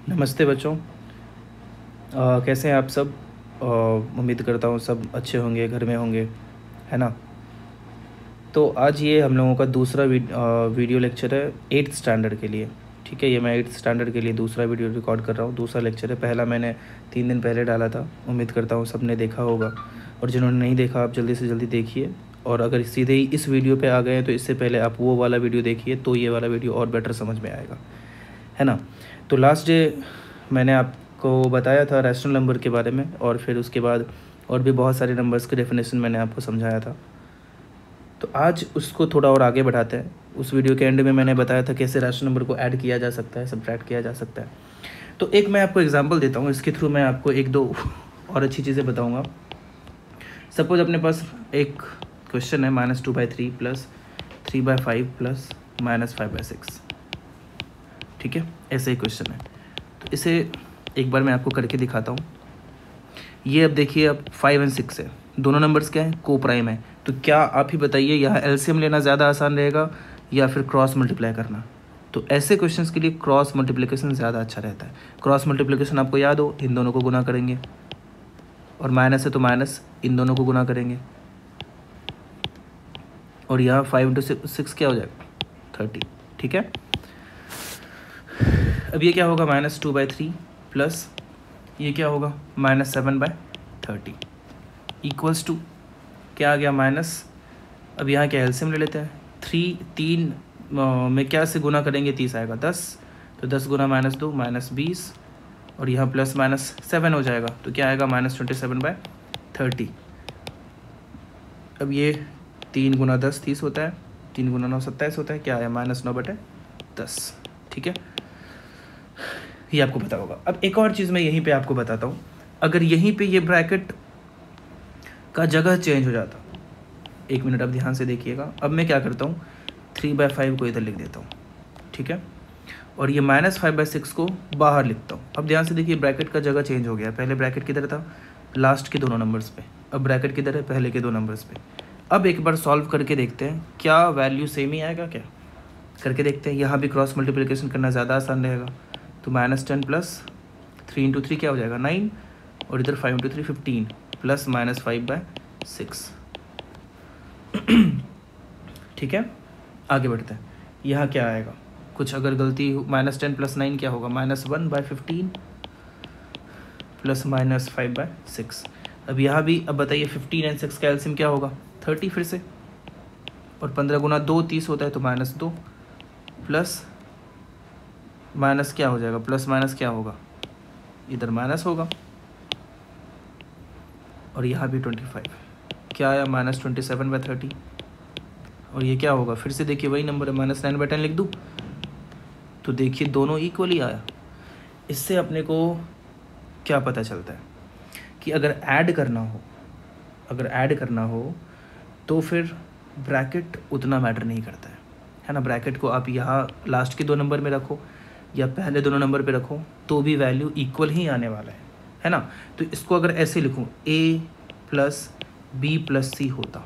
नमस्ते बच्चों। कैसे हैं आप सब। उम्मीद करता हूँ सब अच्छे होंगे, घर में होंगे, है ना। तो आज ये हम लोगों का दूसरा वीडियो लेक्चर है 8th स्टैंडर्ड के लिए। ठीक है, ये मैं 8th स्टैंडर्ड के लिए दूसरा वीडियो रिकॉर्ड कर रहा हूँ। दूसरा लेक्चर है, पहला मैंने 3 दिन पहले डाला था। उम्मीद करता हूँ सब ने देखा होगा, और जिन्होंने नहीं देखा आप जल्दी से जल्दी देखिए। और अगर सीधे ही इस वीडियो पे आ गए हैं तो इससे पहले आप वो वाला वीडियो देखिए, तो ये वाला वीडियो और बेटर समझ में आएगा, है ना। तो लास्ट डे मैंने आपको बताया था रैशनल नंबर के बारे में, और फिर उसके बाद और भी बहुत सारे नंबर्स के डेफिनेशन मैंने आपको समझाया था। तो आज उसको थोड़ा और आगे बढ़ाते हैं। उस वीडियो के एंड में मैंने बताया था कैसे रैशनल नंबर को ऐड किया जा सकता है, सब्ट्रैक्ट किया जा सकता है। तो एक मैं आपको एग्जांपल देता हूँ, इसके थ्रू मैं आपको एक दो और अच्छी चीज़ें बताऊँगा। सपोज अपने पास एक क्वेश्चन है -2/3 प्लस 3/5 प्लस -5/6। ठीक है, ऐसे ही क्वेश्चन है। तो इसे एक बार मैं आपको करके दिखाता हूँ। ये अब देखिए, अब 5 और 6 है, दोनों नंबर्स क्या हैं, को प्राइम है। तो क्या आप ही बताइए, यहाँ एलसीएम लेना ज़्यादा आसान रहेगा या फिर क्रॉस मल्टीप्लाई करना। तो ऐसे क्वेश्चंस के लिए क्रॉस मल्टीप्लिकेशन ज़्यादा अच्छा रहता है। क्रॉस मल्टीप्लिकेशन आपको याद हो, इन दोनों को गुना करेंगे, और माइनस है तो माइनस, इन दोनों को गुना करेंगे, और यहाँ 5 × 6 क्या हो जाएगा, 30। ठीक है, अब ये क्या होगा, -2/3 प्लस ये क्या होगा, -7/30 इक्वल्स टू क्या आ गया, माइनस। अब यहाँ क्या एलसीएम ले लेते हैं, 3 में क्या से गुना करेंगे, 30 आएगा, 10, तो 10 गुना -2 -20, और यहाँ +-7 हो जाएगा, तो क्या आएगा, -27/30। अब ये 3 गुना 10 30 होता है, 3 गुना 9 27 होता है, क्या आया, -9/10। ठीक है, ये आपको पता होगा। अब एक और चीज़ मैं यहीं पे आपको बताता हूँ। अगर यहीं पे ये ब्रैकेट का जगह चेंज हो जाता, एक मिनट अब ध्यान से देखिएगा। अब मैं क्या करता हूँ, 3/5 को इधर लिख देता हूँ, ठीक है, और ये -5/6 को बाहर लिखता हूँ। अब ध्यान से देखिए, ब्रैकेट का जगह चेंज हो गया। पहले ब्रैकेट किधर था, लास्ट के दोनों नंबर्स पे, अब ब्रैकेट किधर है, पहले के दो नंबर्स पे। अब एक बार सॉल्व करके देखते हैं, क्या वैल्यू सेम ही आएगा, क्या करके देखते हैं। यहाँ भी क्रॉस मल्टीप्लिकेशन करना ज़्यादा आसान रहेगा। तो -10 प्लस 3 × 3 क्या हो जाएगा, 9, और इधर 5 × 3 15 प्लस -5/6। ठीक है, आगे बढ़ते हैं। यहाँ क्या आएगा, कुछ अगर गलती, -10 प्लस 9 क्या होगा, -1/15 प्लस -5/6। अब यहाँ भी, अब बताइए 15 और 6 का एलसीएम क्या होगा, 30 फिर से, और 15 गुना 2 30 होता है, तो -2 प्लस माइनस क्या हो जाएगा, प्लस माइनस क्या होगा, इधर माइनस होगा, और यहाँ भी 25 क्या आया, -27/30। और ये क्या होगा, फिर से देखिए वही नंबर है, -9/10 लिख दूँ, तो देखिए दोनों इक्वली आया। इससे अपने को क्या पता चलता है कि अगर ऐड करना हो तो फिर ब्रैकेट उतना मैटर नहीं करता है ना। ब्रैकेट को आप यहाँ लास्ट के दो नंबर में रखो या पहले दोनों नंबर पे रखो, तो भी वैल्यू इक्वल ही आने वाला है ना। तो इसको अगर ऐसे लिखूँ, A + B + C होता,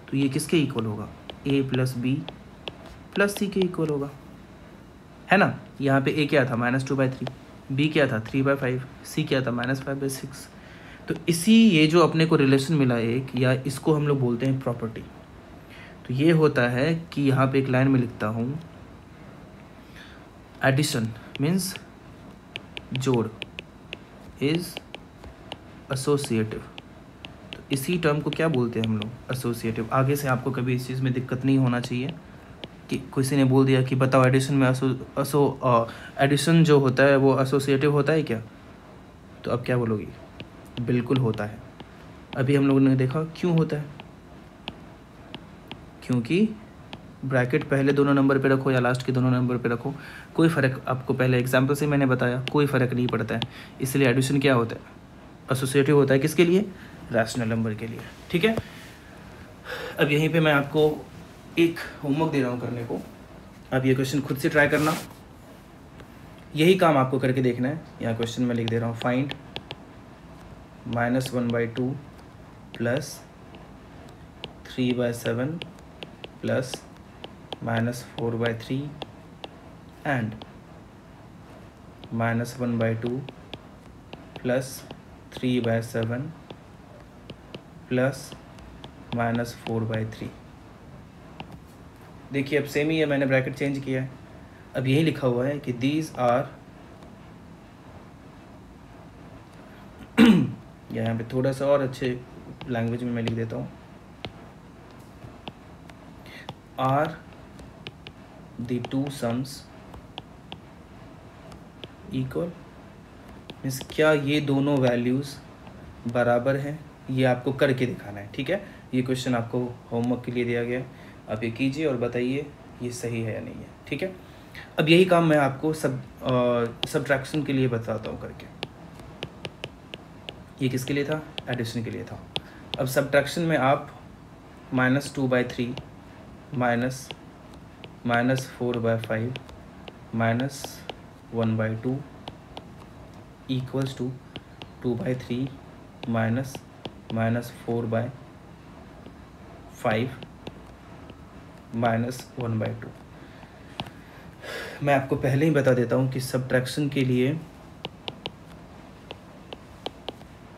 तो ये किसके इक्वल होगा, A + B + C के इक्वल होगा, है ना। यहाँ पे A क्या था, -2/3, B क्या था, 3/5, C क्या था, -5/6। तो इसी, ये जो अपने को रिलेशन मिला एक, या इसको हम लोग बोलते हैं प्रॉपर्टी। तो ये होता है कि यहाँ पे एक लाइन में लिखता हूँ, एडिशन मीन्स जोड़ इज एसोसिएटिव। तो इसी टर्म को क्या बोलते हैं हम लोग, एसोसिएटिव। आगे से आपको कभी इस चीज़ में दिक्कत नहीं होना चाहिए कि किसी ने बोल दिया कि बताओ एडिशन में एडिशन जो होता है वो एसोसिएटिव होता है क्या, तो अब क्या बोलोगी, बिल्कुल होता है। अभी हम लोगों ने देखा क्यों होता है, क्योंकि ब्रैकेट पहले दोनों नंबर पे रखो या लास्ट के दोनों नंबर पे रखो, कोई फ़र्क, आपको पहले एग्जाम्पल से मैंने बताया, कोई फ़र्क नहीं पड़ता है। इसलिए एडिशन क्या होता है, एसोसिएटिव होता है, किसके लिए, रैशनल नंबर के लिए। ठीक है, अब यहीं पे मैं आपको एक होमवर्क दे रहा हूँ करने को। अब ये क्वेश्चन खुद से ट्राई करना, यही काम आपको करके देखना है। यहाँ क्वेश्चन में लिख दे रहा हूँ, find -1/2 plus 3/7 plus -4/3 and -1/2 plus 3/7 plus -4/3। देखिए अब सेम ही है, मैंने ब्रैकेट चेंज किया है। अब यही लिखा हुआ है कि दीज आर यहाँ पे थोड़ा सा और अच्छे लैंग्वेज में मैं लिख देता हूँ, are the two sums equal, means क्या ये दोनों वैल्यूज़ बराबर हैं, ये आपको करके दिखाना है। ठीक है, ये क्वेश्चन आपको होमवर्क के लिए दिया गया है, आप ये कीजिए और बताइए ये सही है या नहीं है। ठीक है, अब यही काम मैं आपको सब्ट्रैक्शन के लिए बताता हूँ करके। ये किसके लिए था? एडिशन के लिए था। अब सब्ट्रैक्शन में आप -2/3 -4/5 -1/2 इक्वल्स टू 2/3 -4/5 -1/2। मैं आपको पहले ही बता देता हूँ कि सब्ट्रैक्शन के लिए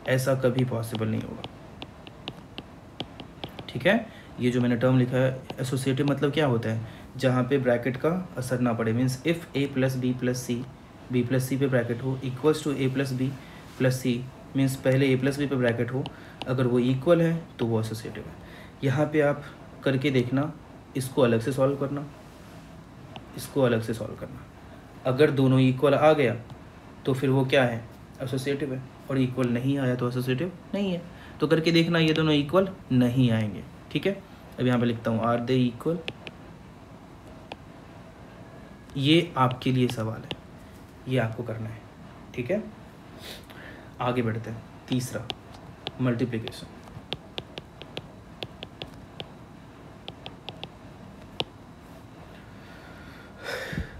ऐसा कभी पॉसिबल नहीं होगा। ठीक है, ये जो मैंने टर्म लिखा है एसोसिएटिव मतलब क्या होता है? जहाँ पे ब्रैकेट का असर ना पड़े, means if a + b + c b + c पे ब्रैकेट हो equals to a + b + c, means पहले a + b पे ब्रैकेट हो, अगर वो इक्वल है तो वो एसोसिएटिव है। यहाँ पे आप करके देखना, इसको अलग से सॉल्व करना, इसको अलग से सॉल्व करना। अगर दोनों इक्वल आ गया तो फिर वो क्या है? एसोसिएटिव है। और इक्वल नहीं आया तो एसोसिएटिव नहीं है। तो करके देखना ये दोनों इक्वल नहीं आएंगे। ठीक है, अब यहाँ पे लिखता हूँ आर दे इक्वल। ये आपके लिए सवाल है, ये आपको करना है। ठीक है, आगे बढ़ते हैं। तीसरा, मल्टीप्लिकेशन।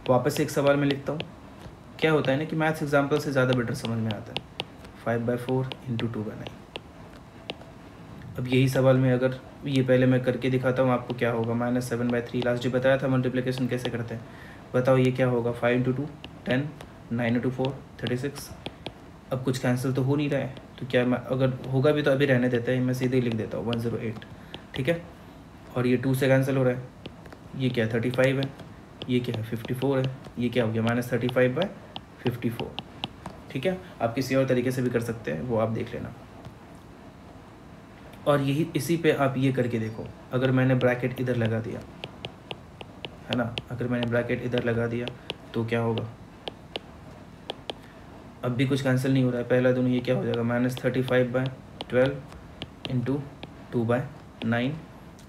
वापस से एक सवाल में लिखता हूँ। क्या होता है ना कि मैथ्स एग्जाम्पल से ज़्यादा बेटर समझ में आता है। 5/4 × 2/9। अब यही सवाल में अगर ये पहले मैं करके दिखाता हूँ आपको क्या होगा। -7/3 लास्ट जो बताया था मल्टीप्लिकेशन कैसे करते हैं, बताओ ये क्या होगा। 5 × 2 10, 9 × 4 36। अब कुछ कैंसिल तो हो नहीं रहा है, तो क्या मैं अगर होगा भी तो अभी रहने देते हैं, मैं सीधे ही लिख देता हूँ 108। ठीक है, और ये 2 से कैंसिल हो रहा है, ये क्या 35 है, ये क्या है 54 है, ये क्या हो गया -35/54। ठीक है, आप किसी और तरीके से भी कर सकते हैं, वो आप देख लेना। और यही इसी पे आप ये करके देखो, अगर मैंने ब्रैकेट इधर लगा दिया है ना, अगर मैंने ब्रैकेट इधर लगा दिया तो क्या होगा। अब भी कुछ कैंसिल नहीं हो रहा है, पहला दोनों ये क्या हो जाएगा -35/12 × 2/9।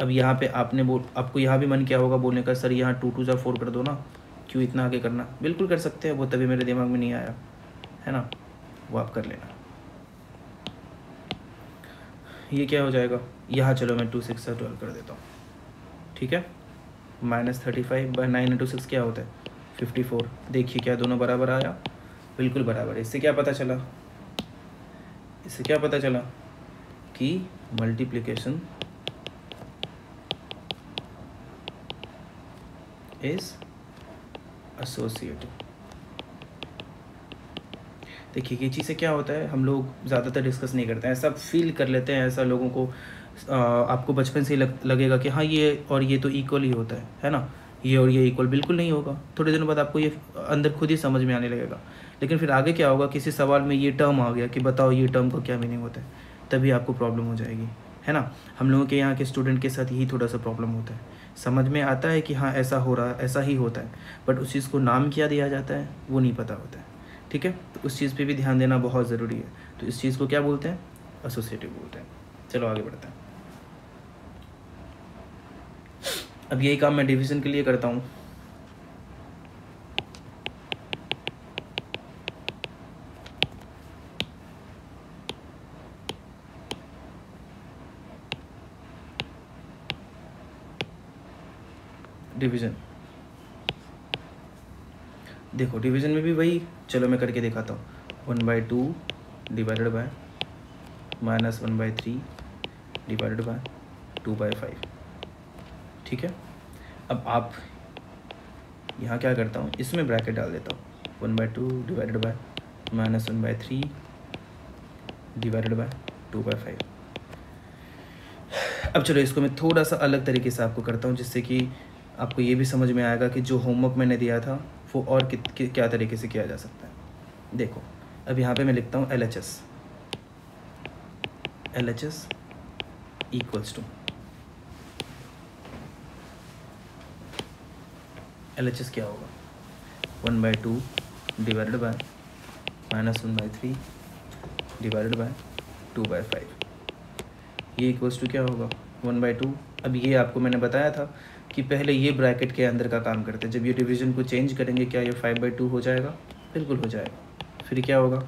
अब यहाँ पे आपको यहाँ भी मन क्या होगा बोलने का, सर यहाँ 2 × 2 = 4 कर दो ना, क्यों इतना आगे करना। बिल्कुल कर सकते हैं, वो तभी मेरे दिमाग में नहीं आया है ना, वो आप कर लेना। ये क्या हो जाएगा यहाँ, चलो मैं 2 × 6 = 12 कर देता हूँ। ठीक है, -35/9 × 6 क्या होता है 54। देखिए क्या दोनों बराबर आया, बिल्कुल बराबर है। इससे क्या पता चला, इससे क्या पता चला कि मल्टीप्लिकेशन इज एसोसिएटिव। देखिए ये चीज़ से क्या होता है, हम लोग ज़्यादातर डिस्कस नहीं करते हैं, ऐसा फील कर लेते हैं, ऐसा लोगों को आपको बचपन से ही लगेगा कि हाँ ये और ये तो इक्वल ही होता है ना, ये और ये इक्वल बिल्कुल नहीं होगा। थोड़े दिनों बाद आपको ये अंदर खुद ही समझ में आने लगेगा। लेकिन फिर आगे क्या होगा, किसी सवाल में ये टर्म आ गया कि बताओ ये टर्म का क्या मीनिंग होता है, तभी आपको प्रॉब्लम हो जाएगी, है ना। हम लोगों के यहाँ के स्टूडेंट के साथ यही थोड़ा सा प्रॉब्लम होता है। समझ में आता है कि हाँ ऐसा हो रहा, ऐसा ही होता है, बट उस चीज़ को नाम क्या दिया जाता है वो नहीं पता होता है। ठीक है, तो उस चीज़ पे भी ध्यान देना बहुत ज़रूरी है। तो इस चीज़ को क्या बोलते हैं, एसोसिएटिव बोलते हैं। चलो आगे बढ़ते हैं। अब यही काम मैं डिवीज़न के लिए करता हूँ। डिवीज़न देखो, डिवीज़न में भी वही, चलो मैं करके दिखाता हूँ। 1/2 डिवाइडेड बाय -1/3 डिवाइडेड बाय 2/5। ठीक है, अब आप यहाँ क्या करता हूँ, इसमें ब्रैकेट डाल देता हूँ। 1/2 डिवाइडेड बाय -1/3 डिवाइडेड बाय 2/5। अब चलो इसको मैं थोड़ा सा अलग तरीके से आपको करता हूँ, जिससे कि आपको ये भी समझ में आएगा कि जो होमवर्क मैंने दिया था वो और क्या तरीके से किया जा सकता है। देखो अब यहाँ पे मैं लिखता हूँ LHS इक्वल्स टू, LHS क्या होगा 1/2 डिवाइडेड बाय -1/3 डिवाइडेड बाय 2/5। ये इक्वल्स टू क्या होगा 1/2। अब ये आपको मैंने बताया था कि पहले ये ब्रैकेट के अंदर का काम करते हैं, जब ये डिवीज़न को चेंज करेंगे क्या ये 5/2 हो जाएगा, बिल्कुल हो जाएगा। फिर क्या होगा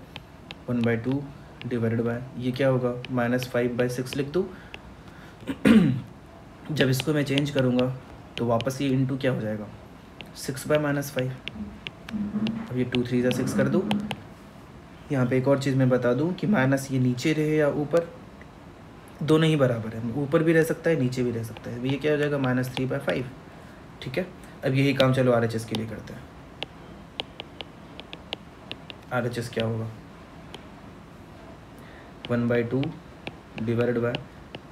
1/2 डिवाइडेड बाय ये क्या होगा -5/6 लिख दूँ। जब इसको मैं चेंज करूँगा तो वापस ये इंटू क्या हो जाएगा 6/-5। अब ये 2 3 6 कर दूँ। यहाँ पे एक और चीज़ मैं बता दूँ कि माइनस ये नीचे रहे या ऊपर, दोनों ही बराबर है, ऊपर भी रह सकता है नीचे भी रह सकता है। ये क्या हो जाएगा -3/5। ठीक है, अब यही काम चलो RHS के लिए करते हैं। RHS क्या होगा 1/2 डिवाइडेड बाय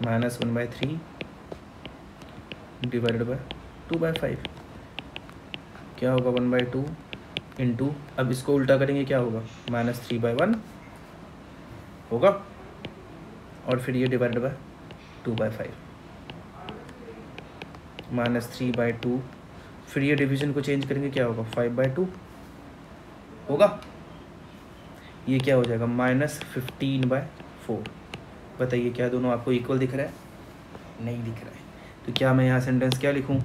-1/3 डिवाइडेड बाय 2/5। क्या होगा 1/2 इंटू, अब इसको उल्टा करेंगे क्या होगा -3/1 होगा, और फिर ये डिवाइडेड बाय 2/5 -3/2। फिर ये डिवीज़न को चेंज करेंगे क्या होगा 5/2 होगा। ये क्या हो जाएगा -15/4। बताइए क्या दोनों आपको इक्वल दिख रहा है, नहीं दिख रहा है, तो क्या मैं यहाँ सेंटेंस क्या लिखूँ,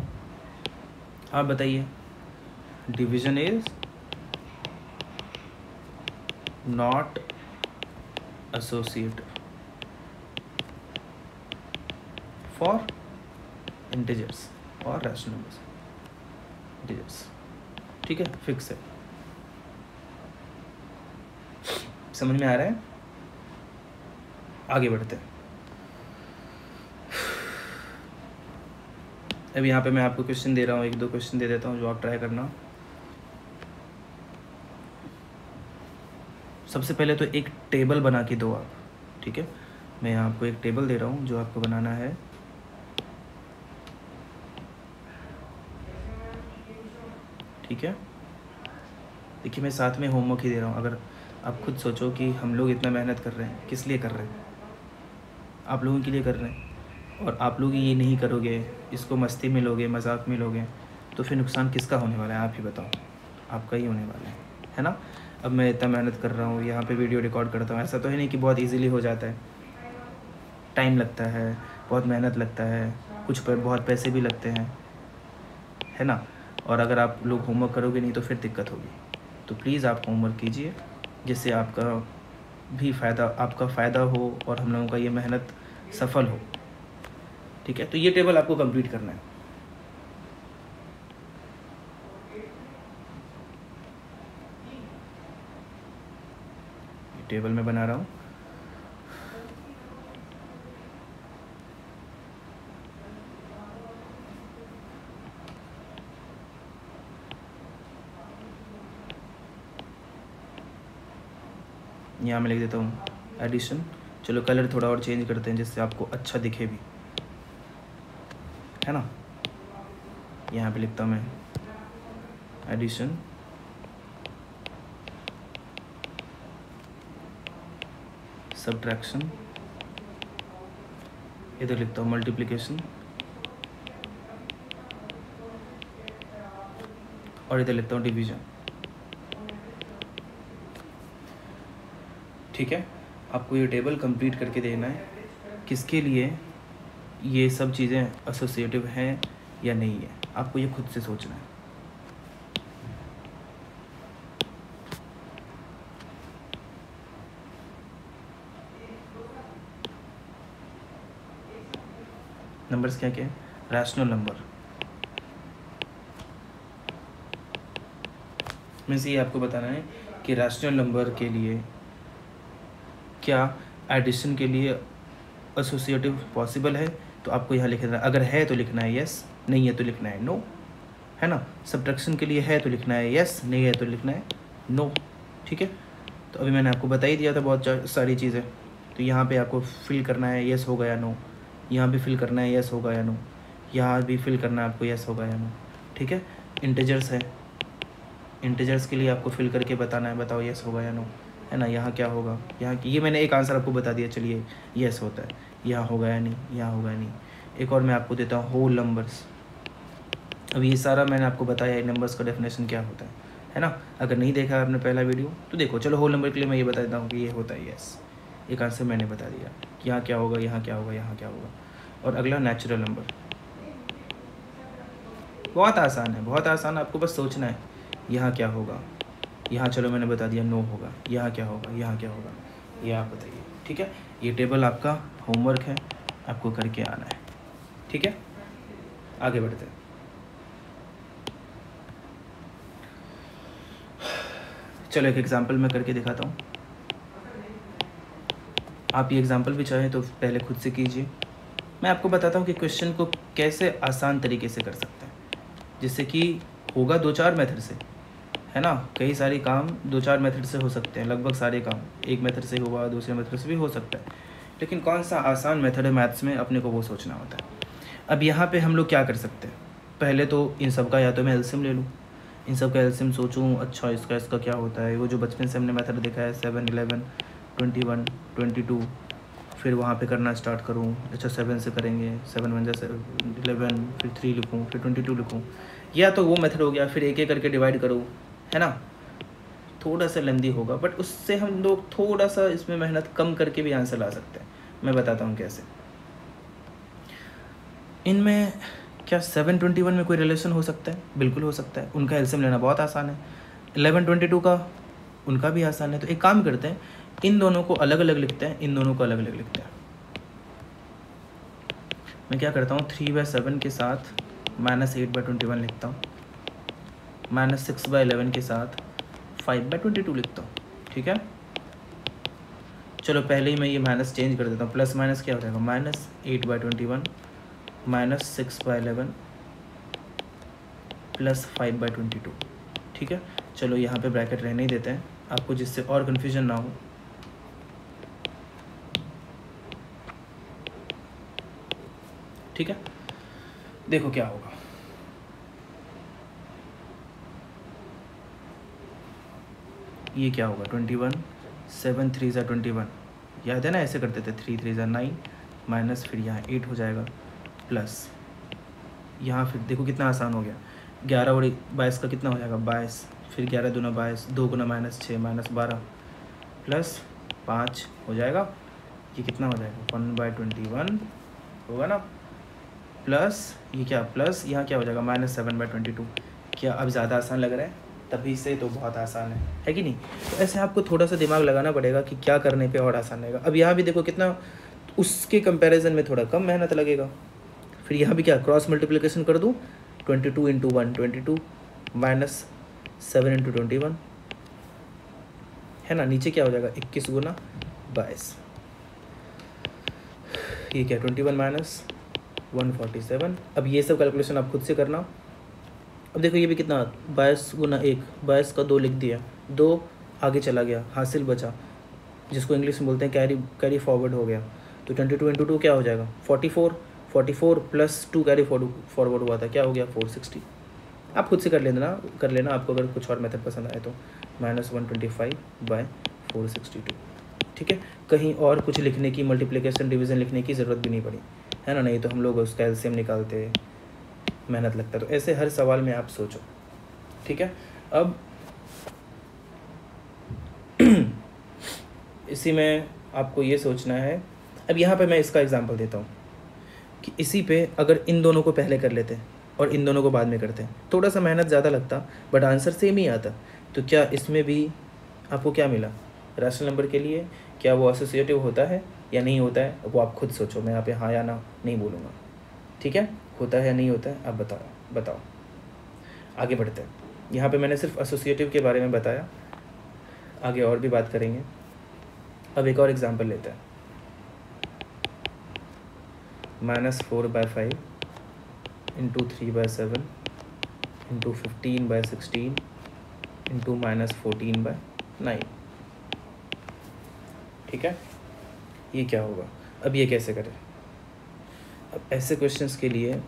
आप बताइए। Division is not associative for integers और रैशनल नंबर्स, इंटीजर्स। ठीक है, फिक्स है, समझ में आ रहा है। आगे बढ़ते हैं। अब यहाँ पे मैं आपको क्वेश्चन दे रहा हूँ, 1-2 क्वेश्चन दे देता हूँ जो आप ट्राई करना। सबसे पहले तो एक टेबल बना के दो आप, ठीक है। मैं यहाँ आपको एक टेबल दे रहा हूँ जो आपको बनाना है। ठीक है, देखिए मैं साथ में होमवर्क ही दे रहा हूँ। अगर आप खुद सोचो कि हम लोग इतना मेहनत कर रहे हैं, किस लिए कर रहे हैं, आप लोगों के लिए कर रहे हैं, और आप लोग ये नहीं करोगे, इसको मस्ती में लोगे, मजाक में लोगे, तो फिर नुकसान किसका होने वाला है, आप ही बताओ। आपका ही होने वाला है ना। अब मैं इतना मेहनत कर रहा हूँ, यहाँ पे वीडियो रिकॉर्ड करता हूँ, ऐसा तो है नहीं कि बहुत इजीली हो जाता है, टाइम लगता है, बहुत मेहनत लगता है, कुछ पर बहुत पैसे भी लगते हैं, है ना। और अगर आप लोग होमवर्क करोगे नहीं तो फिर दिक्कत होगी। तो प्लीज़ आप होमवर्क कीजिए, जिससे आपका भी फ़ायदा, आपका फ़ायदा हो और हम लोगों का ये मेहनत सफल हो। ठीक है, तो ये टेबल आपको कंप्लीट करना है। ये टेबल मैं बना रहा हूँ। यहाँ मैं लिख देता हूँ एडिशन। चलो कलर थोड़ा और चेंज करते हैं जिससे आपको अच्छा दिखे भी, है ना। यहाँ पे लिखता हूँ मैं एडिशन, सब्ट्रैक्शन, इधर लिखता हूँ मल्टीप्लिकेशन, और इधर लिखता हूँ डिवीज़न। ठीक है, आपको ये टेबल कंप्लीट करके देना है, किसके लिए ये सब चीज़ें एसोसिएटिव हैं या नहीं है, आपको ये खुद से सोचना है। नंबर्स क्या क्या है, रैशनल नंबर में से ये आपको बताना है कि रैशनल नंबर के लिए क्या एडिशन के लिए एसोसिएटिव पॉसिबल है, तो आपको यहाँ लिखना है। अगर है तो लिखना है यस, नहीं है तो लिखना है नो, है ना। सब्ट्रैक्शन के लिए है तो लिखना है यस, नहीं है तो लिखना है नो। ठीक है, तो अभी मैंने आपको बता ही दिया था बहुत सारी चीज़ें। तो यहाँ पे आपको फिल करना है येस होगा या नो, यहाँ भी फिल करना है येस होगा या नो, यहाँ भी फिल करना है आपको येस होगा या नो। ठीक है, इंटीजर्स है, इंटीजर्स के लिए आपको फिल करके बताना है, बताओ येस होगा या नो, है ना। यहाँ क्या होगा, यहाँ ये मैंने एक आंसर आपको बता दिया, चलिए येस होता है। यहाँ होगा या नहीं, यहाँ होगा या नहीं। एक और मैं आपको देता हूँ होल नंबर्स। अब ये सारा मैंने आपको बताया नंबर्स का डेफिनेशन क्या होता है ना। अगर नहीं देखा आपने पहला वीडियो तो देखो। चलो होल नंबर के लिए मैं ये बता देता हूँ कि ये होता है येस, एक आंसर मैंने बता दिया कि यहाँ क्या होगा, यहाँ क्या होगा, यहाँ क्या होगा। और अगला नेचुरल नंबर, बहुत आसान है, बहुत आसान, आपको बस सोचना है यहाँ क्या होगा। यहाँ चलो मैंने बता दिया नो होगा, यहाँ क्या होगा, यहाँ क्या होगा, ये आप बताइए। ठीक है, ये टेबल आपका होमवर्क है, आपको करके आना है। ठीक है, आगे बढ़ते हैं। चलो एक एग्जांपल मैं करके दिखाता हूँ। आप ये एग्जांपल भी चाहें तो पहले खुद से कीजिए। मैं आपको बताता हूँ कि क्वेश्चन को कैसे आसान तरीके से कर सकते हैं, जिससे कि होगा 2-4 मेथड से, है ना। कई सारे काम 2-4 मेथड से हो सकते हैं, लगभग सारे काम एक मेथड से हुआ, दूसरे मेथड से भी हो सकता है, लेकिन कौन सा आसान मेथड है मैथ्स में अपने को वो सोचना होता है। अब यहाँ पे हम लोग क्या कर सकते हैं, पहले तो इन सब का या तो मैं एलसीएम ले लूँ, इन सब का एलसीएम सोचूं, अच्छा इसका क्या होता है। वो जो बचपन से हमने मेथड देखा है 7, 11, 21, 22, फिर वहाँ पे करना स्टार्ट करूँ। अच्छा 7 से करेंगे, 7 1 जा 11, फिर 3 लिखूँ, फिर 22 लिखूँ, या तो वो मेथड हो गया। फिर एक एक करके डिवाइड करूँ, है ना। थोड़ा सा लेंदी होगा, बट उससे हम लोग थोड़ा सा इसमें मेहनत कम करके भी आंसर ला सकते हैं। मैं बताता हूँ कैसे। इनमें क्या 7-21 में कोई रिलेशन हो सकता है? बिल्कुल हो सकता है। उनका एलसीएम लेना बहुत आसान है। 11-22 का उनका भी आसान है। तो एक काम करते हैं, इन दोनों को अलग अलग लिखते हैं, इन दोनों को अलग अलग लिखते हैं। मैं क्या करता हूँ, 3/7 के साथ -8/21 लिखता हूँ, -6/11 के साथ 5/22 लिखता हूँ। ठीक है, चलो पहले ही मैं ये माइनस चेंज कर देता हूँ। प्लस माइनस क्या हो जाएगा, -8/21 -6/11 +5/22। ठीक है, चलो यहाँ पे ब्रैकेट रहने ही देते हैं आपको, जिससे और कन्फ्यूजन ना हो। ठीक है, देखो क्या होगा। ये क्या होगा, 21, 7 3 ज़ा 21, याद है ना, ऐसे करते थे। 3 3 ज़ा 9, माइनस फिर यहाँ 8 हो जाएगा, प्लस यहाँ फिर देखो कितना आसान हो गया। 11 और 22 का कितना हो जाएगा, 22, फिर 11 दूना 22, 2 गुना -6 -12, प्लस 5 हो जाएगा। ये कितना हो जाएगा, 1/21 होगा ना, प्लस ये क्या, प्लस यहाँ क्या हो जाएगा, -7/22। क्या अब ज़्यादा आसान लग रहा है? तभी से तो बहुत आसान है कि नहीं। तो ऐसे आपको थोड़ा सा दिमाग लगाना पड़ेगा कि क्या करने पे और आसान रहेगा। अब यहाँ भी देखो कितना, उसके कंपैरिजन में थोड़ा कम मेहनत लगेगा। फिर यहाँ भी क्या, क्रॉस मल्टीप्लिकेशन कर दूँ, 22 × 1 22, -7 × 21, है ना। नीचे क्या हो जाएगा, 21 गुना 22, ये क्या 21 - 147। अब ये सब कैलकुलेशन आप खुद से करना। अब देखो ये भी कितना, 22 गुना 1, 22 का 2 लिख दिया, 2 आगे चला गया, हासिल बचा, जिसको इंग्लिश में बोलते हैं कैरी फॉरवर्ड हो गया। तो 22 × 2 क्या हो जाएगा, 44 प्लस 2 कैरी फॉरवर्ड हुआ था, क्या हो गया, 460। आप खुद से कर लेना आपको अगर कुछ और मेथड पसंद आए तो। -125/462। ठीक है, कहीं और कुछ लिखने की, मल्टीप्लिकेशन डिवीज़न लिखने की ज़रूरत भी नहीं पड़ी, है ना। नहीं तो हम लोग उसका एलसीएम निकालते, मेहनत लगता। तो ऐसे हर सवाल में आप सोचो। ठीक है, अब इसी में आपको ये सोचना है। अब यहाँ पे मैं इसका एग्जांपल देता हूँ कि इसी पे अगर इन दोनों को पहले कर लेते और इन दोनों को बाद में करते, थोड़ा सा मेहनत ज़्यादा लगता बट आंसर सेम ही आता। तो क्या इसमें भी आपको क्या मिला, रैशनल नंबर के लिए क्या वो एसोसिएटिव होता है या नहीं होता है, वो आप खुद सोचो। मैं यहाँ पे हाँ या ना नहीं बोलूँगा। ठीक है, होता है या नहीं होता है, आप बताओ। आगे बढ़ते हैं। यहाँ पे मैंने सिर्फ एसोसिएटिव के बारे में बताया, आगे और भी बात करेंगे। अब एक और एग्जांपल लेते हैं, -4/5 × 3/7 × 15/16 इंटू -14/9। ठीक है, ये क्या होगा? अब ये कैसे करें? अब ऐसे क्वेश्चंस के लिए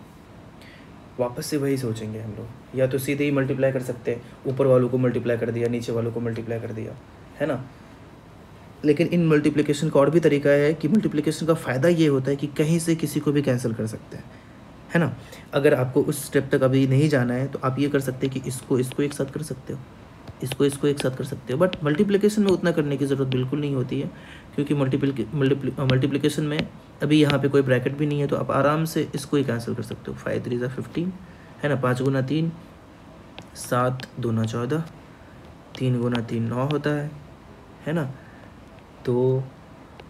वापस से वही सोचेंगे हम लोग, या तो सीधे ही मल्टीप्लाई कर सकते हैं, ऊपर वालों को मल्टीप्लाई कर दिया, नीचे वालों को मल्टीप्लाई कर दिया, है ना। लेकिन इन मल्टीप्लिकेशन का और भी तरीका है कि मल्टीप्लिकेशन का फ़ायदा ये होता है कि कहीं से किसी को भी कैंसिल कर सकते हैं, है ना। अगर आपको उस स्टेप तक अभी नहीं जाना है तो आप ये कर सकते हैं कि इसको इसको एक साथ कर सकते हो, इसको इसको एक साथ कर सकते हो। बट मल्टीप्लिकेशन में उतना करने की ज़रूरत बिल्कुल नहीं होती है, क्योंकि मल्टीप्लिकेशन में अभी यहाँ पे कोई ब्रैकेट भी नहीं है, तो आप आराम से इसको ही कैंसिल कर सकते हो। 5 3 15, है ना। 5 गुना 3 7, 2 9 14, 3 गुना 3 9 होता है ना। 2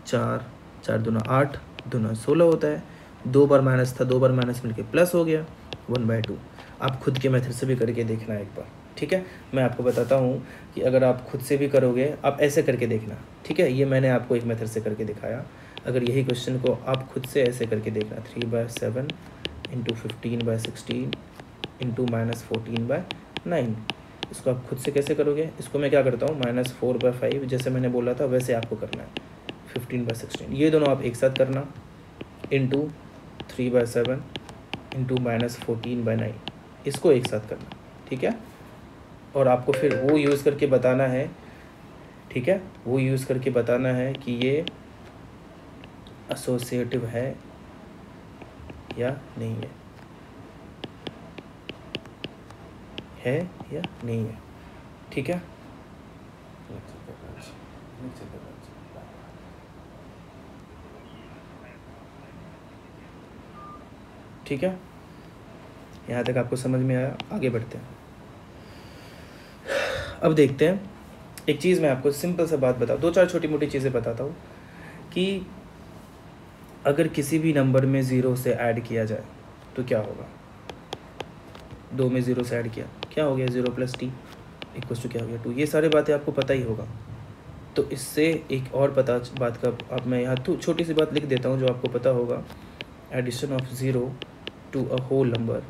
4 4 2 8, 2 9 16 होता है। 2 बार माइनस था, 2 बार माइनस मिलके प्लस हो गया 1/2। आप खुद के मेथड से भी करके देखना एक बार, ठीक है। मैं आपको बताता हूँ कि अगर आप खुद से भी करोगे, आप ऐसे करके देखना, ठीक है। ये मैंने आपको एक मेथड से करके दिखाया। अगर यही क्वेश्चन को आप खुद से ऐसे करके देखना, 3/7 इंटू 15/16 इंटू -14/9, इसको आप खुद से कैसे करोगे? इसको मैं क्या करता हूँ, -4/5 जैसे मैंने बोला था वैसे आपको करना है। 15/16 ये दोनों आप एक साथ करना, इंटू 3/7 इंटू -14/9, इसको एक साथ करना, ठीक है। और आपको फिर वो यूज़ करके बताना है, ठीक है, वो यूज़ करके बताना है कि ये एसोसिएटिव है या नहीं है या नहीं है, ठीक है। ठीक है, यहाँ तक आपको समझ में आया? आगे बढ़ते हैं। अब देखते हैं, एक चीज़ मैं आपको सिंपल सा बात बताऊँ, 2-4 छोटी मोटी चीज़ें बताता हूँ कि अगर किसी भी नंबर में 0 से ऐड किया जाए तो क्या होगा। 2 में 0 से ऐड किया, क्या हो गया? 0 + t इक्वल्स टू क्या हो गया? 2। ये सारी बातें आपको पता ही होगा। तो इससे एक और बात का अब मैं यहाँ तो छोटी सी बात लिख देता हूँ जो आपको पता होगा। Addition of 0 to a whole number,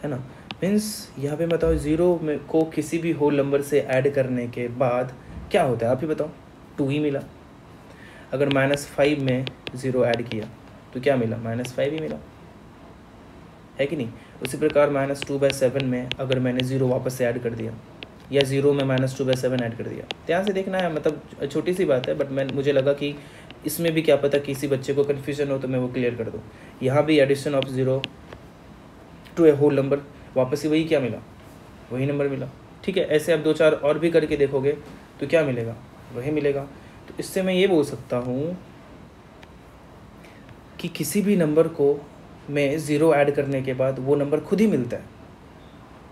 है ना। मीन्स यहाँ पे बताओ 0 में को किसी भी होल नंबर से ऐड करने के बाद क्या होता है, आप ही बताओ। 2 ही मिला। अगर -5 में 0 ऐड किया तो क्या मिला? -5 ही मिला, है कि नहीं। उसी प्रकार -2/7 में अगर मैंने 0 वापस से ऐड कर दिया, या 0 में -2/7 ऐड कर दिया, ध्यान से देखना है, मतलब छोटी सी बात है, बट मुझे लगा कि इसमें भी क्या पता किसी बच्चे को कन्फ्यूजन हो तो मैं वो क्लियर कर दूँ। यहाँ भी addition of 0 to a whole number, वापस से वही क्या मिला? वही नंबर मिला, ठीक है। ऐसे आप 2-4 और भी करके देखोगे तो क्या मिलेगा? वही मिलेगा। तो इससे मैं ये बोल सकता हूँ कि किसी भी नंबर को में 0 ऐड करने के बाद वो नंबर खुद ही मिलता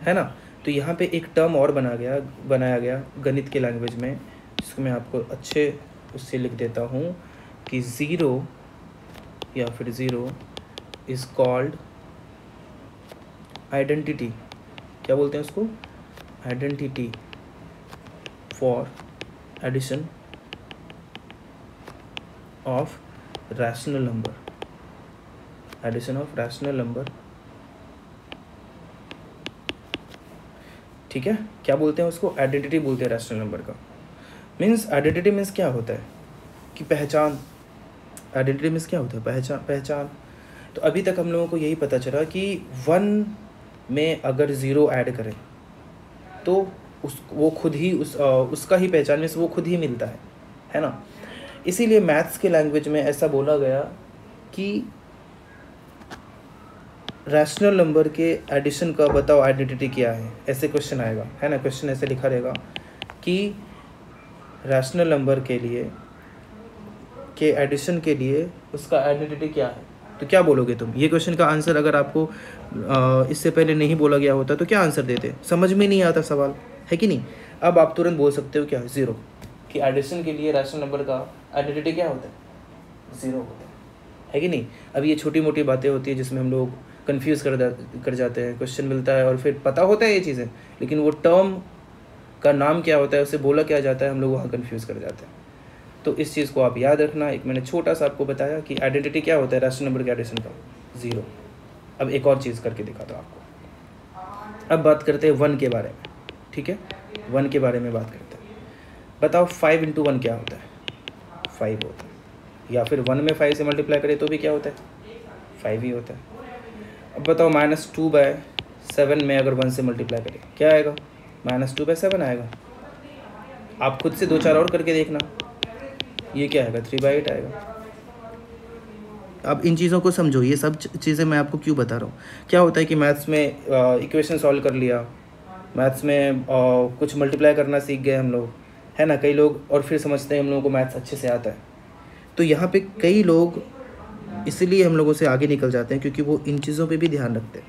है ना। तो यहाँ पे एक टर्म और बनाया गया गणित के लैंग्वेज में, जिसको मैं आपको अच्छे उससे लिख देता हूँ कि 0 या फिर 0 इज़ कॉल्ड आइडेंटिटी। क्या बोलते हैं उसको? Identity for addition of rational number, addition of rational number, ठीक है। क्या बोलते हैं उसको? आइडेंटिटी बोलते हैं रैशनल नंबर का। मीन्स आइडेंटिटी मीन्स क्या होता है कि पहचान। आइडेंटिटी मीन्स क्या होता है? पहचान। तो अभी तक हम लोगों को यही पता चला कि 1 में अगर 0 ऐड करें तो वो खुद ही उसका ही पहचान मीन्स वो खुद ही मिलता है ना। इसीलिए मैथ्स के लैंग्वेज में ऐसा बोला गया कि रैशनल नंबर के एडिशन का बताओ आइडेंटिटी क्या है, ऐसे क्वेश्चन आएगा, है ना। क्वेश्चन ऐसे लिखा रहेगा कि रैशनल नंबर के लिए के एडिशन के लिए उसका आइडेंटिटी क्या है। तो क्या बोलोगे तुम? ये क्वेश्चन का आंसर अगर आपको इससे पहले नहीं बोला गया होता तो क्या आंसर देते? समझ में नहीं आता सवाल, है कि नहीं। अब आप तुरंत बोल सकते हो क्या? 0 कि एडिशन के लिए रैशनल नंबर का आइडेंटिटी क्या होता है? 0 होता है कि नहीं। अब ये छोटी मोटी बातें होती है जिसमें हम लोग कन्फ्यूज़ कर जाते हैं। क्वेश्चन मिलता है और फिर पता होता है ये चीज़ें, लेकिन वो टर्म का नाम क्या होता है, उसे बोला क्या जाता है, हम लोग वहाँ कन्फ्यूज़ कर जाते हैं। तो इस चीज़ को आप याद रखना। एक मैंने छोटा सा आपको बताया कि आइडेंटिटी क्या होता है रैशनल नंबर के एडिशन का, 0। अब एक और चीज़ करके दिखाता हूँ आपको। अब बात करते हैं 1 के बारे में, ठीक है, 1 के बारे में बात करते हैं। बताओ 5 इंटू 1 क्या होता है? 5 होता है। या फिर 1 में 5 से मल्टीप्लाई करें तो भी क्या होता है? 5 ही होता है। अब बताओ -2/7 में अगर 1 से मल्टीप्लाई करें क्या आएगा? -2/7 आएगा। आप खुद से 2-4 और करके देखना, ये क्या आएगा? 3/8 आएगा। अब इन चीज़ों को समझो, ये सब चीज़ें मैं आपको क्यों बता रहा हूँ। क्या होता है कि मैथ्स में इक्वेशन सॉल्व कर लिया, मैथ्स में कुछ मल्टीप्लाई करना सीख गए हम लोग, है ना, कई लोग, और फिर समझते हैं हम लोगों को मैथ्स अच्छे से आता है। तो यहाँ पे कई लोग इसलिए हम लोगों से आगे निकल जाते हैं क्योंकि वो इन चीज़ों पे भी ध्यान रखते हैं।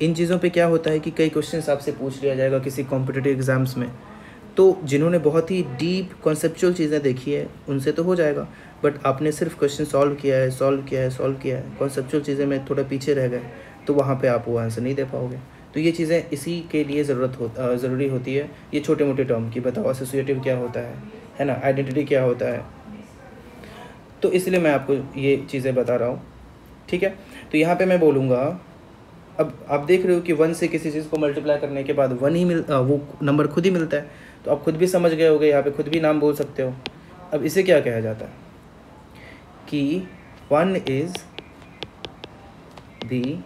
इन चीज़ों पे क्या होता है कि कई क्वेश्चंस आपसे पूछ लिया जाएगा किसी कॉम्पिटिटिव एग्ज़ाम्स में, तो जिन्होंने बहुत ही डीप कॉन्सेप्चुअल चीज़ें देखी है उनसे तो हो जाएगा, बट आपने सिर्फ क्वेश्चन सॉल्व किया है, कॉन्सेप्चुअल चीज़ें में थोड़ा पीछे रह गए, तो वहाँ पे आप वो आंसर नहीं दे पाओगे। तो ये चीज़ें इसी के लिए ज़रूरी होती है, ये छोटे मोटे टर्म की। बताओ एसोसिएटिव क्या होता है ना, आइडेंटिटी क्या होता है, तो इसलिए मैं आपको ये चीज़ें बता रहा हूँ, ठीक है। तो यहाँ पे मैं बोलूँगा, अब आप देख रहे हो कि 1 से किसी चीज़ को मल्टीप्लाई करने के बाद 1 ही वो नंबर खुद ही मिलता है, तो आप खुद भी समझ गए होगे, यहाँ पे खुद भी नाम बोल सकते हो। अब इसे क्या कहा जाता है कि 1 is the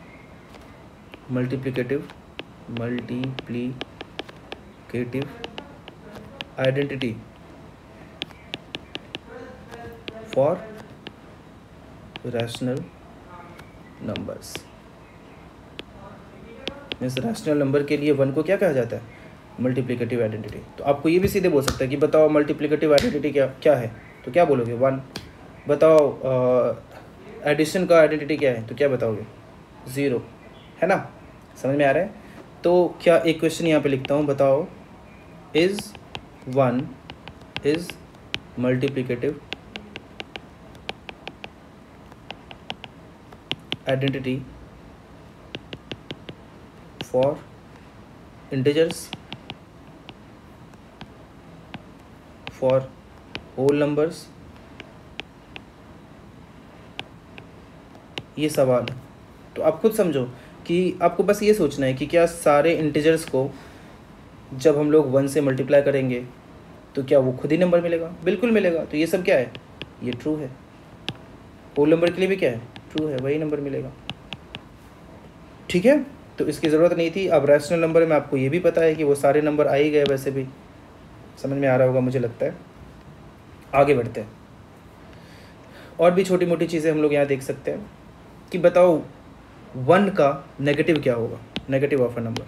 multiplicative identity for rational numbers. Means rational number के लिए 1 को क्या कहा जाता है? Multiplicative identity. तो आपको ये भी सीधे बोल सकते हैं कि बताओ मल्टीप्लिकेटिव आइडेंटिटी क्या है, तो क्या बोलोगे? 1। बताओ एडिशन का आइडेंटिटी क्या है, तो क्या बताओगे? 0, है ना। समझ में आ रहा है? तो क्या एक क्वेश्चन यहाँ पे लिखता हूँ, बताओ is 1 is multiplicative identity for integers, for whole numbers. ये सवाल है, तो आप खुद समझो कि आपको बस ये सोचना है कि क्या सारे इंटीजर्स को जब हम लोग 1 से मल्टीप्लाई करेंगे तो क्या वो खुद ही नंबर मिलेगा? बिल्कुल मिलेगा। तो ये सब क्या है? ये ट्रू है। होल नंबर के लिए भी क्या है? ट्रू है, वही नंबर मिलेगा, ठीक है। तो इसकी ज़रूरत नहीं थी। अब रैशनल नंबर में आपको ये भी पता है कि वो सारे नंबर आ ही गए, वैसे भी समझ में आ रहा होगा मुझे लगता है। आगे बढ़ते हैं, और भी छोटी मोटी चीज़ें हम लोग यहाँ देख सकते हैं कि बताओ 1 का नेगेटिव क्या होगा? Negative of a number.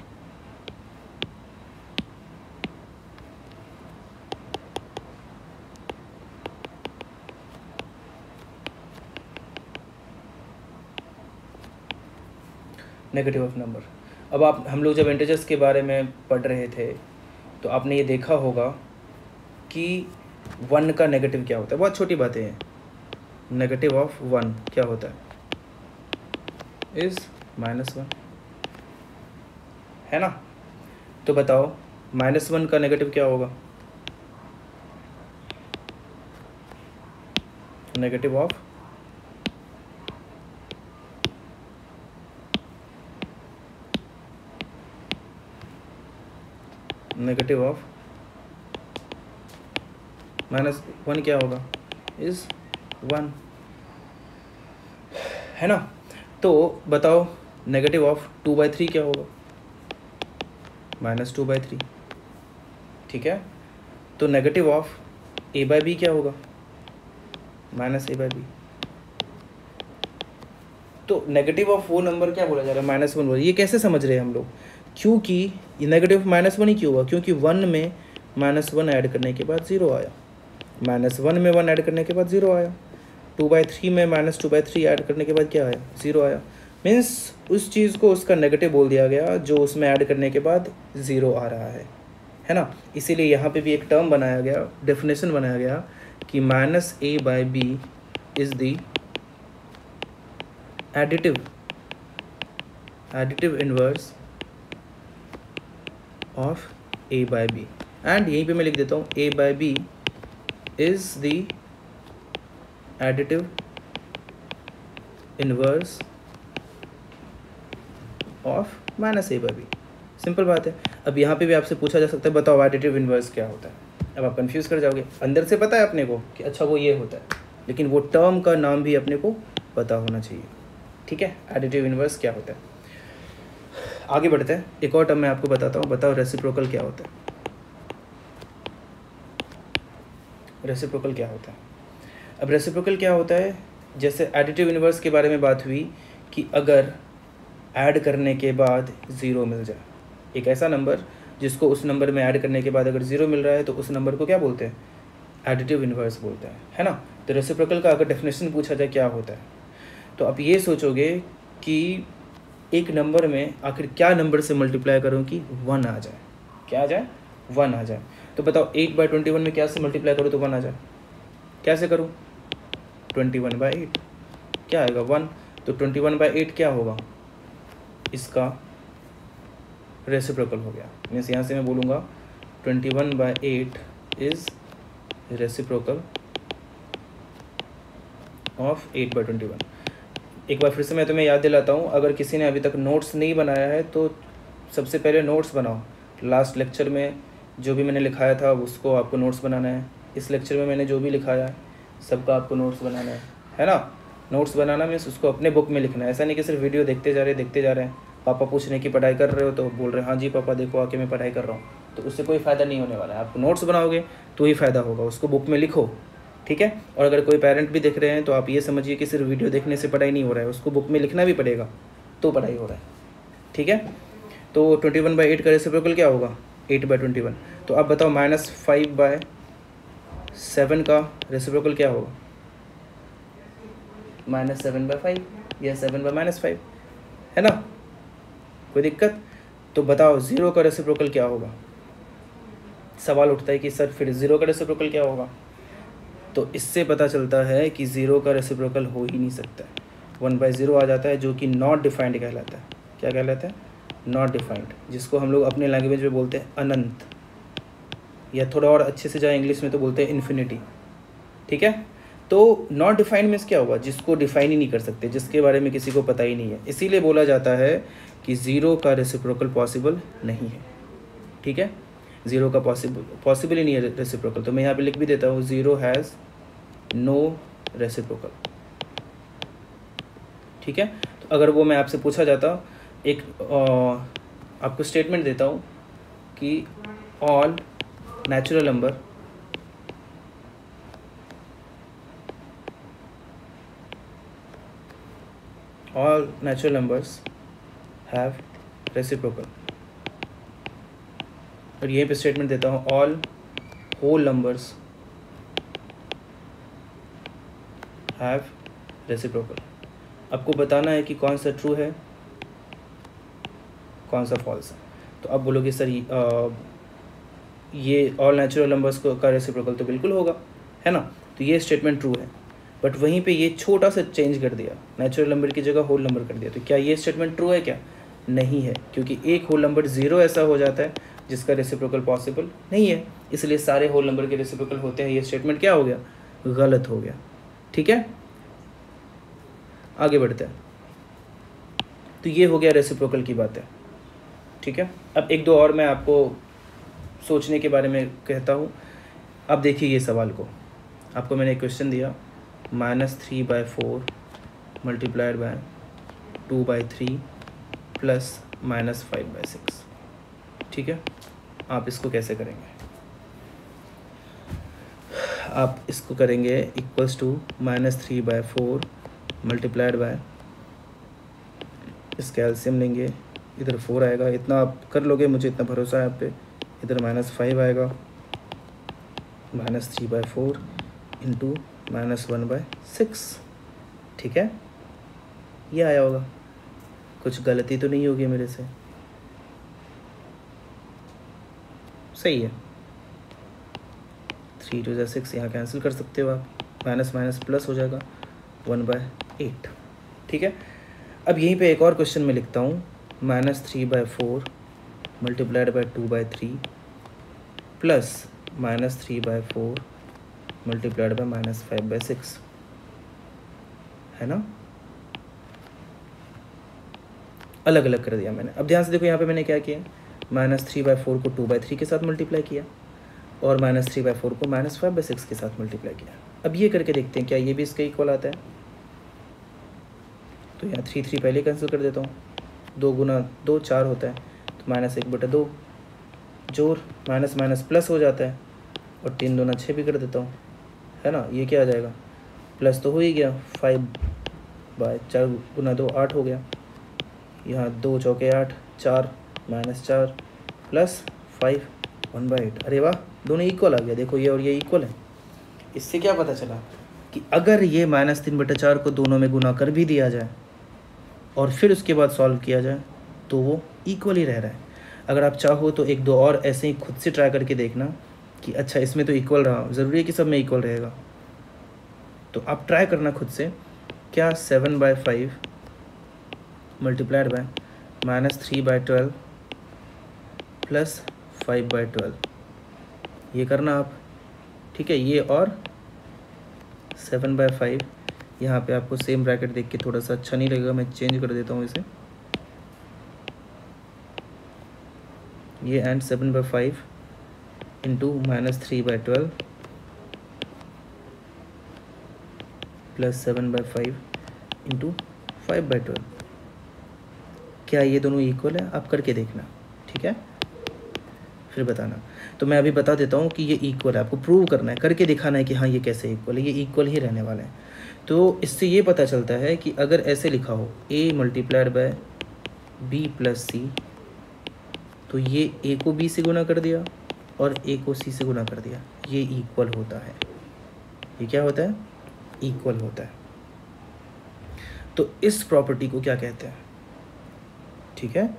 Negative of number. अब हम लोग जब इंटीजर्स के बारे में पढ़ रहे थे तो आपने ये देखा होगा कि 1 का नेगेटिव क्या होता है। बहुत छोटी बातें हैं। नेगेटिव ऑफ 1 क्या होता है? इज़ -1, है ना। तो बताओ -1 का नेगेटिव क्या होगा? नेगेटिव ऑफ -1 क्या होगा? इज़ 1, है ना। तो बताओ नेगेटिव ऑफ 2/3 क्या होगा? -2/3, ठीक है। तो नेगेटिव ऑफ a/b क्या होगा? -a/b। तो नेगेटिव ऑफ वो नंबर क्या बोला जा रहा है? -1। ये कैसे समझ रहे हैं हम लोग? क्योंकि ये नेगेटिव -1 ही क्यों हुआ? क्योंकि 1 में -1 ऐड करने के बाद 0 आया, -1 में 1 ऐड करने के बाद 0 आया, 2/3 में -2/3 ऐड करने के बाद क्या आया? 0 आया। मीन्स उस चीज़ को उसका नेगेटिव बोल दिया गया जो उसमें ऐड करने के बाद 0 आ रहा है ना। इसीलिए यहाँ पे भी एक टर्म बनाया गया, डेफिनेशन बनाया गया कि -a/b is the additive inverse of a/b। And यहीं पे मैं लिख देता हूँ a/b is the additive inverse of -a/b। Simple बात है। अब यहाँ पे भी आपसे पूछा जा सकता है बताओ एडिटिव इन्वर्स क्या होता है। अब आप कंफ्यूज कर जाओगे, अंदर से पता है अपने को कि अच्छा वो ये होता है, लेकिन वो टर्म का नाम भी अपने को पता होना चाहिए। ठीक है, एडिटिव इन्वर्स क्या होता है। आगे बढ़ते हैं, एक और टर्म मैं आपको बताता हूँ। बताओ रेसिप्रोकल क्या होता है। रेसिप्रोकल क्या होता है। अब रेसिप्रोकल क्या होता है, जैसे एडिटिव इन्वर्स के बारे में बात हुई कि अगर ऐड करने के बाद ज़ीरो मिल जाए, एक ऐसा नंबर जिसको उस नंबर में ऐड करने के बाद अगर ज़ीरो मिल रहा है तो उस नंबर को क्या बोलते हैं, एडिटिव इन्वर्स बोलते हैं, है ना। तो रेसिप्रोकल का अगर डेफिनेशन पूछा जाए क्या होता है, तो आप ये सोचोगे कि एक नंबर में आखिर क्या नंबर से मल्टीप्लाई करूँ कि 1 आ जाए। क्या आ जाए, 1 आ जाए। तो बताओ 8/21 में क्या से मल्टीप्लाई करूँ तो 1 आ जाए, कैसे करूँ, 21/8 क्या आएगा 1। तो 21/8 क्या होगा, इसका रेसिप्रोकल हो गया। मीन्स यहाँ से मैं बोलूँगा 21/8 इज़ रेसिप्रोकल ऑफ 8/21। एक बार फिर से मैं तुम्हें याद दिलाता हूँ, अगर किसी ने अभी तक नोट्स नहीं बनाया है तो सबसे पहले नोट्स बनाओ। लास्ट लेक्चर में जो भी मैंने लिखाया था उसको आपको नोट्स बनाना है। इस लेक्चर में मैंने जो भी लिखाया है सबका आपको नोट्स बनाना है ना। नोट्स बनाना मीन्स उसको अपने बुक में लिखना है। ऐसा नहीं कि सिर्फ वीडियो देखते जा रहे हैं। पापा पूछ रहे हैं कि पढ़ाई कर रहे हो, तो बोल रहे हैं हाँ जी पापा देखो आके मैं पढ़ाई कर रहा हूँ, तो उससे कोई फ़ायदा नहीं होने वाला है। आप नोट्स बनाओगे तो ही फ़ायदा होगा, उसको बुक में लिखो, ठीक है। और अगर कोई पेरेंट भी देख रहे हैं तो आप ये समझिए कि सिर्फ वीडियो देखने से पढ़ाई नहीं हो रहा है, उसको बुक में लिखना भी पड़ेगा तो पढ़ाई हो रहा है, ठीक है। तो 21/8 का रेसिप्रोकल क्या होगा, 8/21। तो आप बताओ -5/7 का रेसिप्रोकल क्या होगा, -7/5 या 7/-5, है ना, कोई दिक्कत। तो बताओ 0 का रेसिप्रोकल क्या होगा। सवाल उठता है कि सर फिर 0 का रेसिप्रोकल क्या होगा। तो इससे पता चलता है कि 0 का रेसिप्रोकल हो ही नहीं सकता। 1/0 आ जाता है जो कि नॉट डिफाइंड कहलाता है। क्या कहलाता है, नॉट डिफाइंड, जिसको हम लोग अपने लैंग्वेज में बोलते हैं अनंत, या थोड़ा और अच्छे से जाए इंग्लिश में तो बोलते हैं इन्फिनिटी, ठीक है। तो नॉट डिफाइंड मीन्स क्या होगा, जिसको डिफाइन ही नहीं कर सकते, जिसके बारे में किसी को पता ही नहीं है। इसीलिए बोला जाता है कि 0 का रेसिप्रोकल पॉसिबल नहीं है, ठीक है। 0 का पॉसिबल ही नहीं है रेसिप्रोकल। तो मैं यहाँ पे लिख भी देता हूँ 0 हैज़ नो रेसिप्रोकल, ठीक है। तो अगर वो मैं आपसे पूछा जाता, एक आपको स्टेटमेंट देता हूँ कि all natural number have reciprocal, और यहीं पे स्टेटमेंट देता हूँ all whole numbers have reciprocal. आपको बताना है कि कौन सा ट्रू है कौन सा फॉल्स है। तो अब बोलोगे सर ये ऑल नेचुरल नंबर्स का रेसिप्रोकल तो बिल्कुल होगा, है ना। तो ये स्टेटमेंट ट्रू है, बट वहीं पे ये छोटा सा चेंज कर दिया, नेचुरल नंबर की जगह होल नंबर कर दिया। तो क्या ये स्टेटमेंट ट्रू है, क्या नहीं है, क्योंकि एक होल नंबर 0 ऐसा हो जाता है जिसका रेसिप्रोकल पॉसिबल नहीं है, इसलिए सारे होल नंबर के रेसिप्रोकल होते हैं। ये स्टेटमेंट क्या हो गया, गलत हो गया, ठीक है। आगे बढ़ते हैं। तो ये हो गया रेसिप्रोकल की बात है, ठीक है। अब एक दो और मैं आपको सोचने के बारे में कहता हूँ। अब देखिए ये सवाल को, आपको मैंने एक क्वेश्चन दिया, -3/4 मल्टीप्लाइड बाय 2/3 प्लस -5/6, ठीक है। आप इसको कैसे करेंगे, आप इसको करेंगे इक्वल्स टू -3/4 मल्टीप्लाइड बाय, इसका एलसीएम लेंगे, इधर 4 आएगा, इतना आप कर लोगे, मुझे इतना भरोसा है आप पे। इधर -5 आएगा, -3/4 इंटू -1/6, ठीक है। ये आया होगा, कुछ गलती तो नहीं होगी मेरे से, सही है। 3 2 6 यहाँ कैंसिल कर सकते हो आप, माइनस माइनस प्लस हो जाएगा 1/8, ठीक है। अब यहीं पे एक और क्वेश्चन में लिखता हूँ, -3/4 multiplied by 2/3 plus -3/4 multiplied by -5/6, है ना। अलग अलग कर दिया मैंने। अब ध्यान से देखो यहाँ पे मैंने क्या किया, -3/4 को 2/3 के साथ मल्टीप्लाई किया और -3/4 को -5/6 के साथ मल्टीप्लाई किया। अब ये करके देखते हैं क्या ये भी इसके इक्वल आता है। तो यहाँ 3 पहले कैंसिल कर देता हूँ, 2 गुना 2 4 होता है, तो -1/2 जोड़ माइनस माइनस प्लस हो जाता है और 3 दूना 6 भी कर देता हूँ, है ना। ये क्या आ जाएगा, प्लस तो हो ही गया, 5/4 गुना 2 8 हो गया। यहाँ 2 चौके 8, 4 -4 प्लस 5 1/8। अरे वाह, दोनों इक्वल आ गया। देखो ये और ये इक्वल है। इससे क्या पता चला कि अगर ये -3/4 को दोनों में गुना कर भी दिया जाए और फिर उसके बाद सॉल्व किया जाए तो वो इक्वल ही रह रहा है। अगर आप चाहो तो एक दो और ऐसे ही खुद से ट्राई करके देखना कि अच्छा इसमें तो इक्वल रहा, ज़रूरी है कि सब में इक्वल रहेगा। तो आप ट्राई करना खुद से, क्या 7/5 मल्टीप्लाइड बाय -3/12 प्लस 5/12, ये करना आप, ठीक है। ये और 7/5, यहाँ पे आपको सेम ब्रैकेट देख के थोड़ा सा अच्छा नहीं लगेगा, मैं चेंज कर देता हूँ इसे। ये एंड 7/5 इंटू -3/12 प्लस 7/5 इंटू 5/12, क्या ये दोनों इक्वल है? आप करके देखना, ठीक है, फिर बताना। तो मैं अभी बता देता हूँ कि ये इक्वल है, आपको प्रूव करना है, करके दिखाना है कि हाँ ये कैसे इक्वल है। ये इक्वल ही रहने वाले हैं। तो इससे ये पता चलता है कि अगर ऐसे लिखा हो a multiplied by b plus C, तो ये a को b से गुना कर दिया और a को c से गुना कर दिया, ये इक्वल होता है। ये क्या होता है? इक्वल होता है। तो इस प्रॉपर्टी को क्या कहते हैं? ठीक है,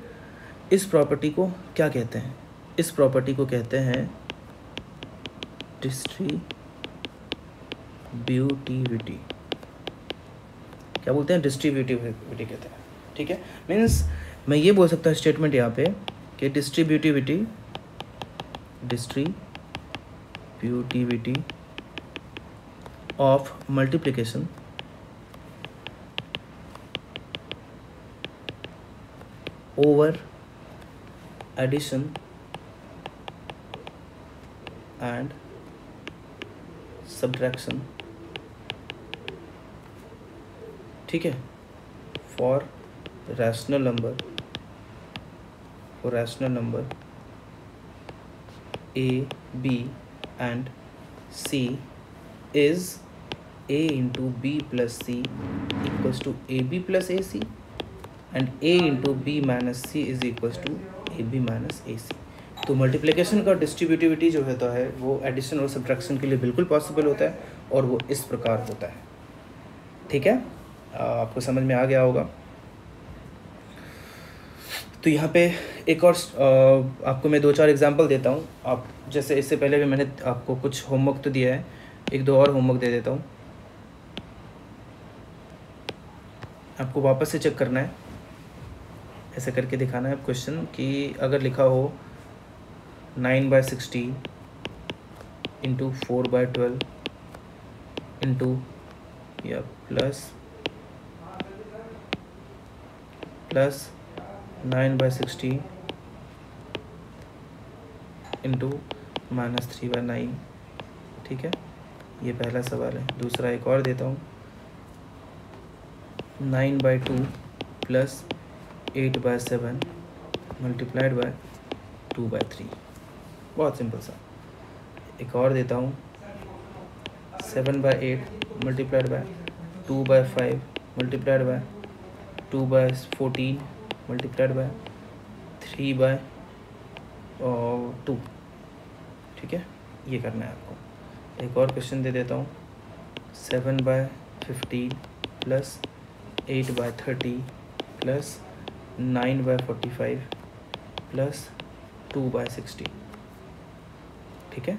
इस प्रॉपर्टी को क्या कहते हैं? इस प्रॉपर्टी को कहते हैं डिस्ट्रीब्यूटिविटी। क्या बोलते हैं? डिस्ट्रीब्यूटिविटी कहते हैं, ठीक है। मीन्स मैं ये बोल सकता हूँ स्टेटमेंट यहाँ पे कि distributivity of multiplication over addition and subtraction, ठीक है, for rational number a b and c is a into b plus c equals to ab plus ac and a into b minus c is equals to ab minus ac। तो multiplication का distributivity जो होता है वो addition और subtraction के लिए बिल्कुल पॉसिबल होता है और वो इस प्रकार होता है, ठीक है। आपको समझ में आ गया होगा। तो यहाँ पे एक और आपको मैं 2-4 एग्जांपल देता हूँ। आप जैसे इससे पहले भी मैंने आपको कुछ होमवर्क तो दिया है, एक दो और होमवर्क दे देता हूँ, आपको वापस से चेक करना है, ऐसे करके दिखाना है क्वेश्चन कि अगर लिखा हो 9/16 इंटू 4/12 इंटू या प्लस 9/16 इंटू -3/9, ठीक है, ये पहला सवाल है। दूसरा एक और देता हूँ, 9/2 प्लस 8/7 मल्टीप्लाइड बाय 2/3, बहुत सिंपल सा। एक और देता हूँ, 7/8 multiplied by 2/5 multiplied by 2/14 multiplied by 3/2, ठीक है, ये करना है आपको। एक और क्वेश्चन दे देता हूँ, 7/15 प्लस 8/30 प्लस 9/45 प्लस 2/60, ठीक है।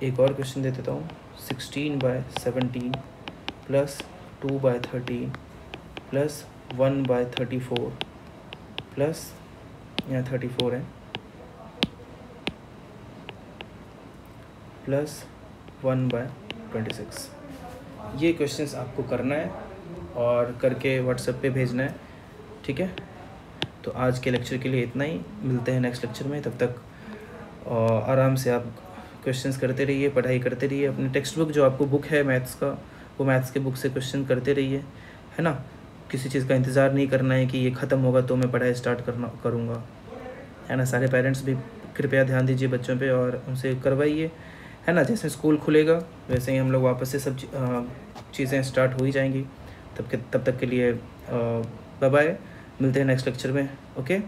एक और क्वेश्चन दे देता हूँ, 16/17 प्लस 2/13 प्लस 1/34 प्लस यहाँ 34 है प्लस 1/26। ये क्वेश्चंस आपको करना है और करके व्हाट्सएप पे भेजना है, ठीक है। तो आज के लेक्चर के लिए इतना ही, मिलते हैं नेक्स्ट लेक्चर में। तब तक आराम से आप क्वेश्चंस करते रहिए, पढ़ाई करते रहिए। अपनी टेक्स्ट बुक जो आपको बुक है मैथ्स का, वो मैथ्स के बुक से क्वेश्चन करते रहिए, है ना। किसी चीज़ का इंतज़ार नहीं करना है कि ये ख़त्म होगा तो मैं पढ़ाई स्टार्ट करूँगा, है ना। सारे पेरेंट्स भी कृपया ध्यान दीजिए बच्चों पे और उनसे करवाइए, है ना। जैसे स्कूल खुलेगा वैसे ही हम लोग वापस से सब चीज़ें स्टार्ट हो ही जाएंगी। तब तक के लिए बाय बाय, मिलते हैं नेक्स्ट लेक्चर में, ओके।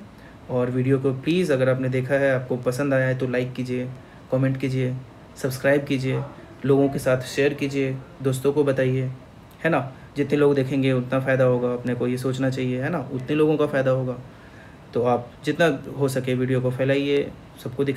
और वीडियो को प्लीज़ अगर आपने देखा है, आपको पसंद आया है तो लाइक कीजिए, कमेंट कीजिए, सब्सक्राइब कीजिए, लोगों के साथ शेयर कीजिए, दोस्तों को बताइए, है ना। जितने लोग देखेंगे उतना फ़ायदा होगा, अपने को ये सोचना चाहिए, है ना, उतने लोगों का फ़ायदा होगा। तो आप जितना हो सके वीडियो को फैलाइए, सबको दिखाइए।